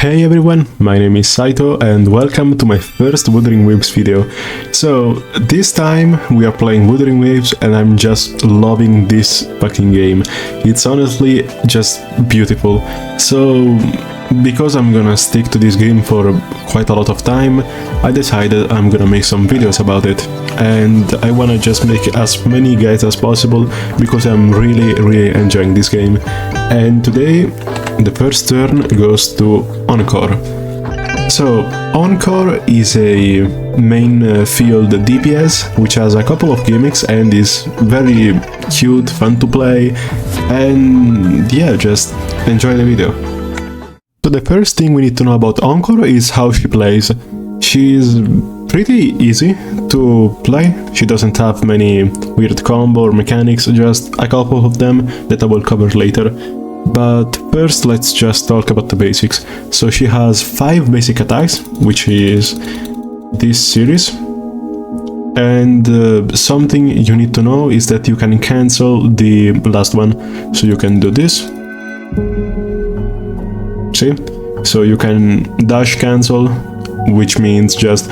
Hey everyone, my name is Saito and welcome to my first Wuthering Waves video. So this time we are playing Wuthering Waves and I'm just loving this fucking game. It's honestly just beautiful. So because I'm gonna stick to this game for quite a lot of time, I decided I'm gonna make some videos about it. And I wanna just make as many guides as possible because I'm really enjoying this game. And today the first turn goes to Encore. So Encore is a main field DPS which has a couple of gimmicks and is very cute, fun to play, and yeah, just enjoy the video. So the first thing we need to know about Encore is how she plays. She's pretty easy to play. She doesn't have many weird combo or mechanics, just a couple of them that I will cover later. But first let's just talk about the basics. So she has 5 basic attacks, which is this series. And something you need to know is that you can cancel the last one. So you can do this. See? So you can dash cancel, which means just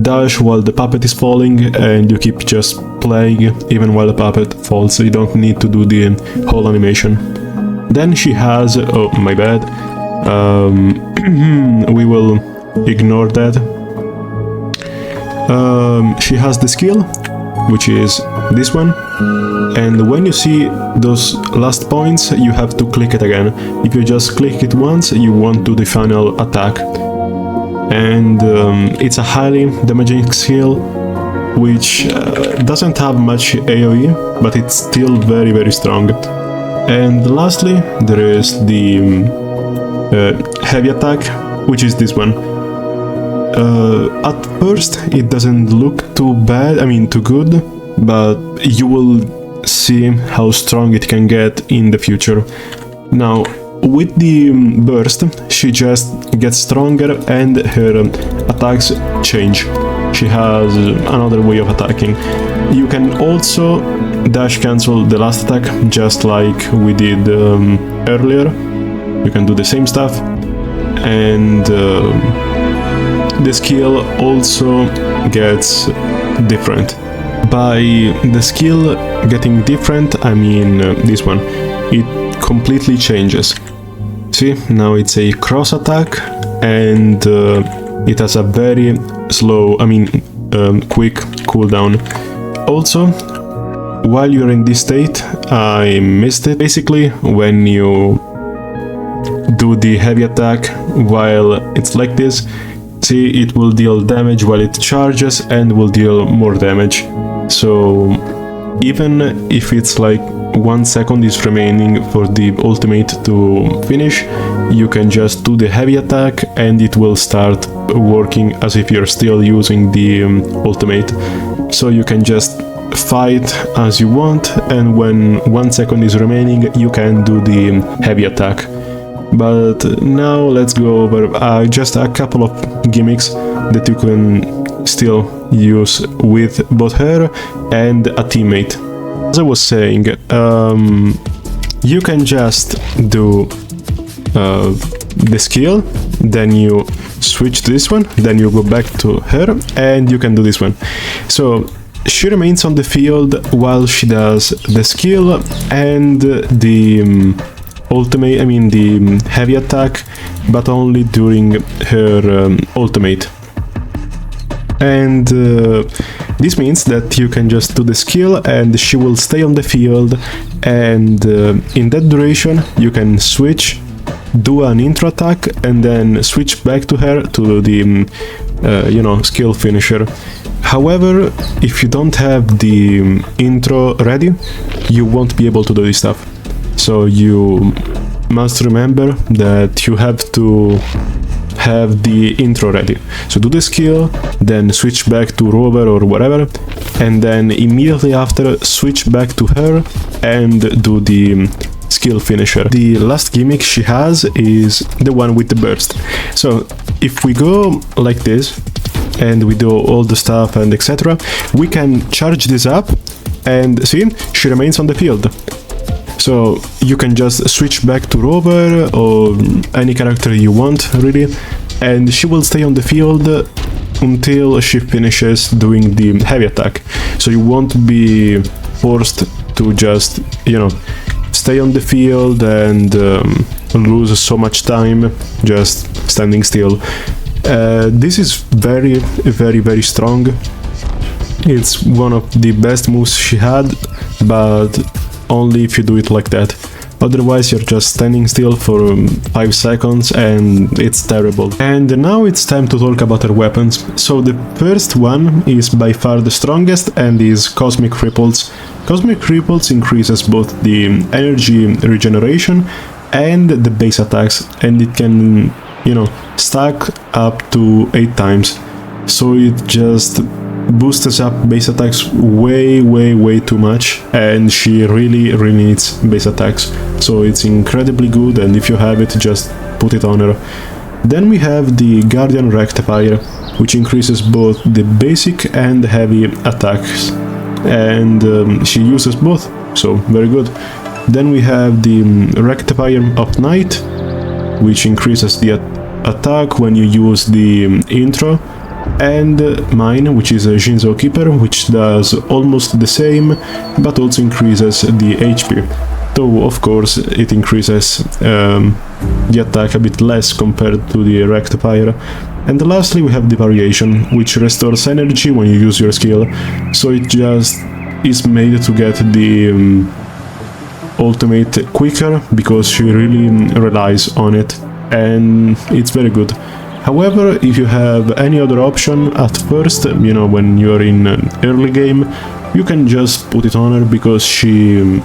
dash while the puppet is falling and you keep just playing even while the puppet falls, so you don't need to do the whole animation. Then she has, oh my bad, we will ignore that. She has the skill, which is this one, and when you see those last points you have to click it again. If you just click it once you won't do the final attack. And it's a highly damaging skill which doesn't have much AoE, but it's still very strong. And lastly there is the heavy attack, which is this one. At first it doesn't look too bad, I mean too good, but you will see how strong it can get in the future. Now with the burst she just gets stronger and her attacks change. She has another way of attacking. You can also dash cancel the last attack just like we did earlier. You can do the same stuff, and the skill also gets different. By the skill getting different, I mean this one. It completely changes. See, now it's a cross attack and it has a very slow, quick cooldown. Also, while you're in this state, I missed it. Basically, when you do the heavy attack while it's like this, see, it will deal damage while it charges and will deal more damage. So even if it's like 1 second is remaining for the ultimate to finish, you can just do the heavy attack and it will start working as if you're still using the ultimate. So you can just fight as you want, and when 1 second is remaining you can do the heavy attack. But now let's go over just a couple of gimmicks that you can still use with both her and a teammate. As I was saying, you can just do the skill, then you switch to this one, then you go back to her and you can do this one. So she remains on the field while she does the skill and the ultimate, the heavy attack, but only during her ultimate. And this means that you can just do the skill and she will stay on the field, and in that duration you can switch, do an intro attack and then switch back to her to the skill finisher. However, if you don't have the intro ready, you won't be able to do this stuff. So you must remember that you have to have the intro ready. So do the skill, then switch back to Rover or whatever, and then immediately after switch back to her and do the skill finisher. The last gimmick she has is the one with the burst. So if we go like this and we do all the stuff and etc., we can charge this up and see, she remains on the field. So you can just switch back to Rover or any character you want, really, and she will stay on the field until she finishes doing the heavy attack. So you won't be forced to just, you know, stay on the field and lose so much time just standing still. This is very, very, very strong. It's one of the best moves she had, but only if you do it like that. Otherwise you're just standing still for 5 seconds and it's terrible. And now it's time to talk about her weapons. So the first one is by far the strongest and is Cosmic Ripples. Cosmic Ripples increases both the energy regeneration and the base attacks, and it can, you know, stack up to 8 times. So it just boosts up base attacks way too much, and she really needs base attacks. So it's incredibly good, and if you have it, just put it on her. Then we have the Guardian Rectifier, which increases both the basic and heavy attacks, and she uses both, so very good. Then we have the Rectifier of Night, which increases the attack when you use the intro, and mine, which is a Jinzo Keeper, which does almost the same, but also increases the HP. Though, of course, it increases the attack a bit less compared to the Rectifier. And lastly, we have the Variation, which restores energy when you use your skill, so it just is made to get the ultimate quicker, because she really relies on it, and it's very good. However, if you have any other option at first, you know, when you're in an early game, you can just put it on her, because she,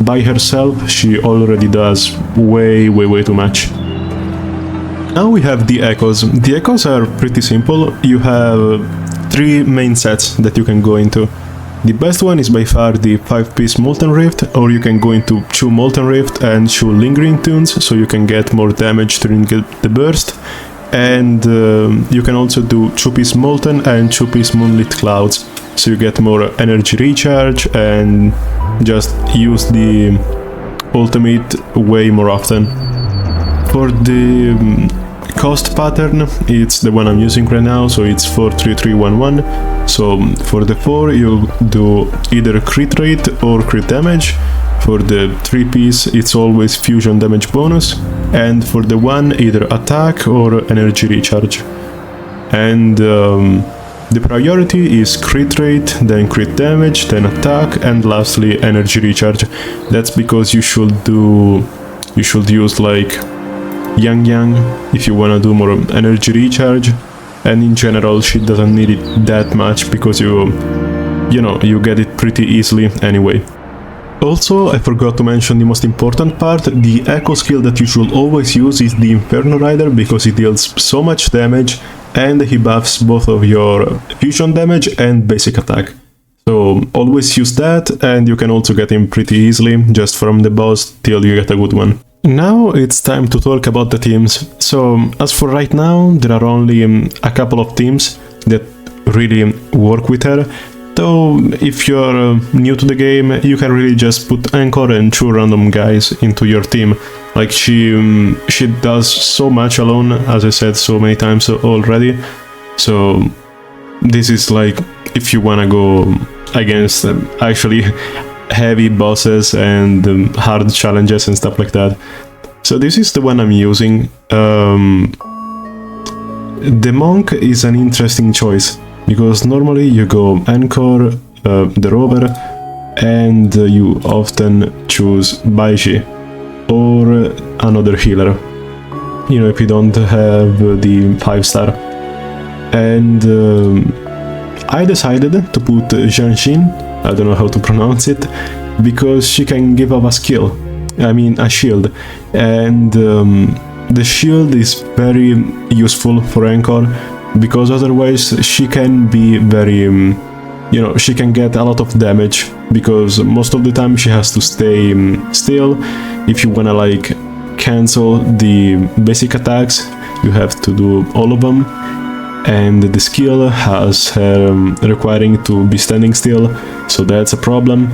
by herself, she already does way too much. Now we have the echoes. The echoes are pretty simple. You have 3 main sets that you can go into. The best one is by far the 5-piece Molten Rift, or you can go into 2 Molten Rift and 2 Lingering Tunes, so you can get more damage during the burst. And you can also do 2-piece Molten and 2-piece Moonlit Clouds, so you get more energy recharge and just use the ultimate way more often. For the cost pattern, it's the one I'm using right now, so it's 4-3-3-1-1. So for the 4 you do either crit rate or crit damage. For the 3-piece it's always fusion damage bonus, and for the 1 either attack or energy recharge. And the priority is crit rate, then crit damage, then attack, and lastly energy recharge. That's because you should use like Yang if you wanna do more energy recharge, and in general she doesn't need it that much, because you know, you get it pretty easily anyway. Also, I forgot to mention the most important part. The echo skill that you should always use is the Inferno Rider, because he deals so much damage and he buffs both of your fusion damage and basic attack. So always use that, and you can also get him pretty easily just from the boss till you get a good one. Now it's time to talk about the teams. So as for right now, there are only a couple of teams that really work with her. Though if you're new to the game, you can really just put Encore and 2 random guys into your team. Like she does so much alone, as I said so many times already. So this is like if you wanna go against actually heavy bosses and hard challenges and stuff like that. So this is the one I'm using. The Monk is an interesting choice, because normally you go Encore, the Rover, and you often choose Baiji or another healer, you know, if you don't have the 5-star. And I decided to put Jianxin, I don't know how to pronounce it, because she can give up a skill, I mean a shield, and the shield is very useful for Encore, because otherwise she can be very, you know, she can get a lot of damage, because most of the time she has to stay still. If you wanna like cancel the basic attacks, you have to do all of them, and the skill has her requiring to be standing still, so that's a problem.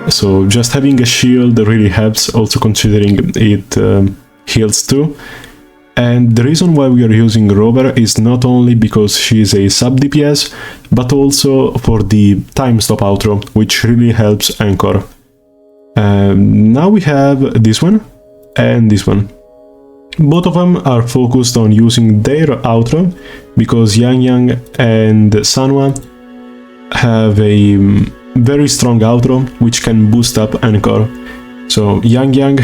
So just having a shield really helps, also considering it heals too. And the reason why we are using Rover is not only because she is a sub DPS, but also for the time stop outro, which really helps Encore. Now we have this one and this one. Both of them are focused on using their outro, because Yang and Sanwa have a very strong outro which can boost up Encore. So Yang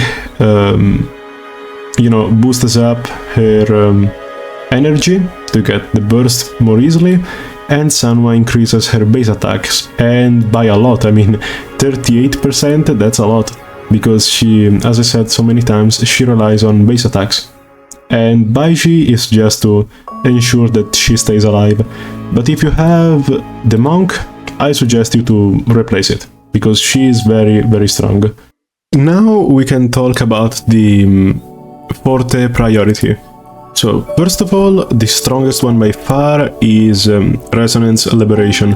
boosts up her energy to get the burst more easily, and Sanwa increases her base attacks, and by a lot. I mean 38%, that's a lot, because she, as I said so many times, she relies on base attacks. And Baiji is just to ensure that she stays alive. But if you have the monk, I suggest you to replace it, because she is very, very strong. Now we can talk about the Forte priority. So first of all, the strongest one by far is Resonance Liberation.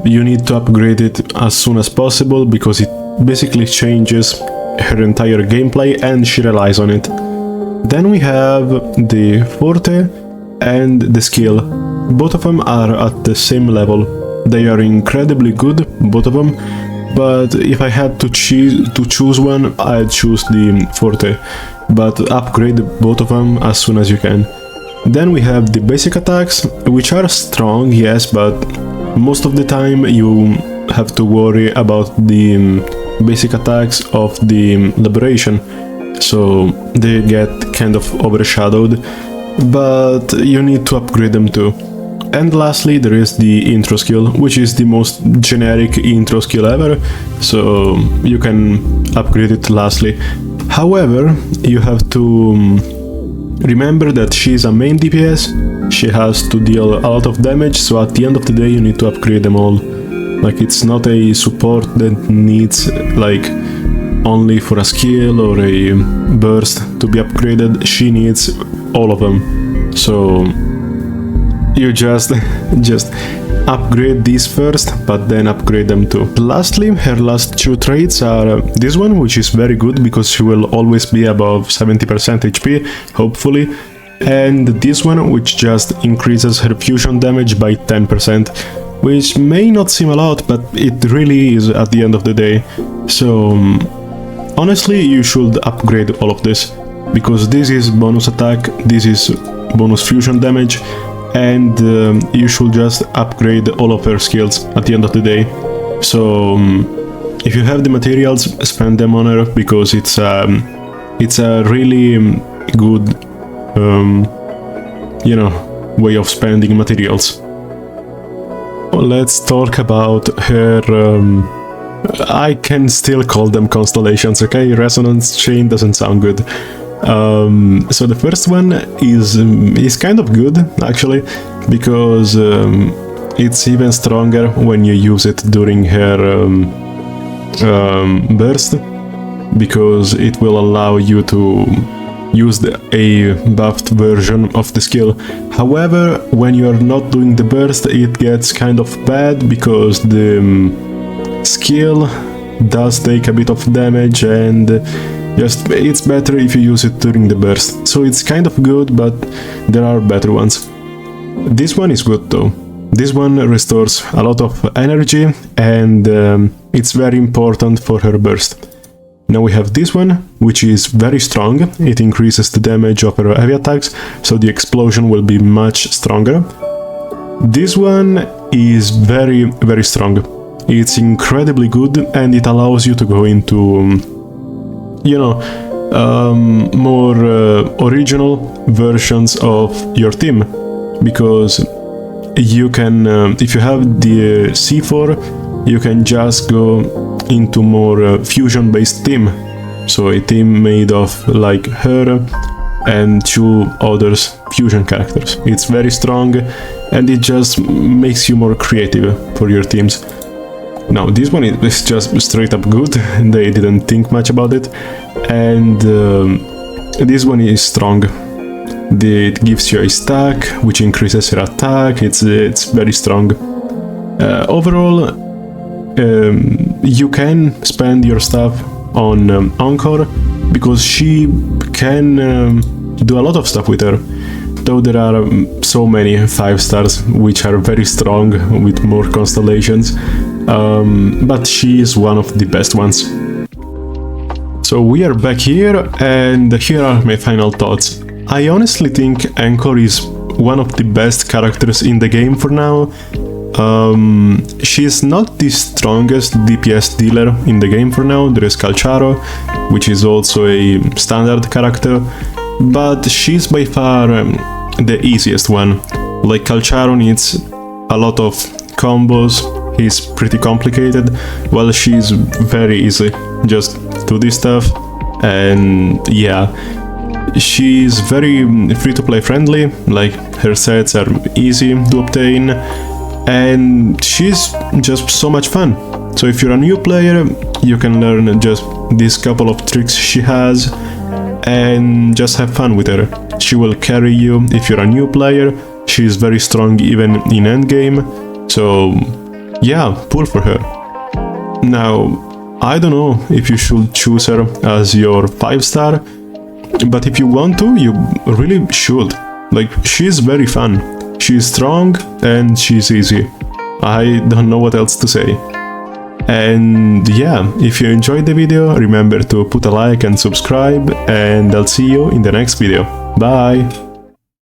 You need to upgrade it as soon as possible, because it basically changes her entire gameplay and she relies on it. Then we have the Forte and the skill. Both of them are at the same level. They are incredibly good, both of them, but if I had to choose one, I'd choose the Forte. But upgrade both of them as soon as you can. Then we have the basic attacks, which are strong, yes, but most of the time you have to worry about the basic attacks of the Liberation, so they get kind of overshadowed, but you need to upgrade them too. And lastly, there is the intro skill, which is the most generic intro skill ever, so you can upgrade it lastly. However, you have to remember that she is a main DPS, she has to deal a lot of damage, so at the end of the day you need to upgrade them all. Like, it's not a support that needs like only for a skill or a burst to be upgraded, she needs all of them. So you just upgrade these first, but then upgrade them too. Lastly, her last two traits are this one, which is very good because she will always be above 70% HP, hopefully, and this one, which just increases her fusion damage by 10%, which may not seem a lot, but it really is at the end of the day. So honestly, you should upgrade all of this, because this is bonus attack, this is bonus fusion damage, and you should just upgrade all of her skills at the end of the day. So if you have the materials, spend them on her, because it's a really good way of spending materials. Let's talk about her I can still call them constellations, okay? Resonance chain doesn't sound good. So the first one is kind of good, actually, because it's even stronger when you use it during her burst, because it will allow you to use a buffed version of the skill. However, when you are not doing the burst, it gets kind of bad, because the skill does take a bit of damage, and it's better if you use it during the burst. So it's kind of good, but there are better ones. This one is good though. This one restores a lot of energy, and it's very important for her burst. Now we have this one, which is very strong. It increases the damage of her heavy attacks, so the explosion will be much stronger. This one is very, very strong. It's incredibly good, and it allows you to go into more original versions of your team, because you can, if you have the C4, you can just go into more fusion-based team. So a team made of like her and two others fusion characters. It's very strong, and it just makes you more creative for your teams. Now this one is just straight up good, they didn't think much about it, and this one is strong. It gives you a stack, which increases your attack. It's very strong. Overall, you can spend your stuff on Encore, because she can do a lot of stuff with her. Though there are so many 5 stars which are very strong with more constellations, but she is one of the best ones. So we are back here, and here are my final thoughts. I honestly think Encore is one of the best characters in the game for now. She's not the strongest DPS dealer in the game for now. There is Calcharo, which is also a standard character, but she's by far the easiest one. Like, Calcharo needs a lot of combos, he's pretty complicated, while she's very easy. Just do this stuff, and yeah, she's very free-to-play friendly, like her sets are easy to obtain, and she's just so much fun. So if you're a new player, you can learn just these couple of tricks she has and just have fun with her. She will carry you if you're a new player. She's very strong even in endgame, so yeah, pull for her. Now, I don't know if you should choose her as your 5 star, but if you want to, you really should. Like, she's very fun, she's strong, and she's easy. I don't know what else to say. And yeah, if you enjoyed the video, remember to put a like and subscribe, and I'll see you in the next video. Bye!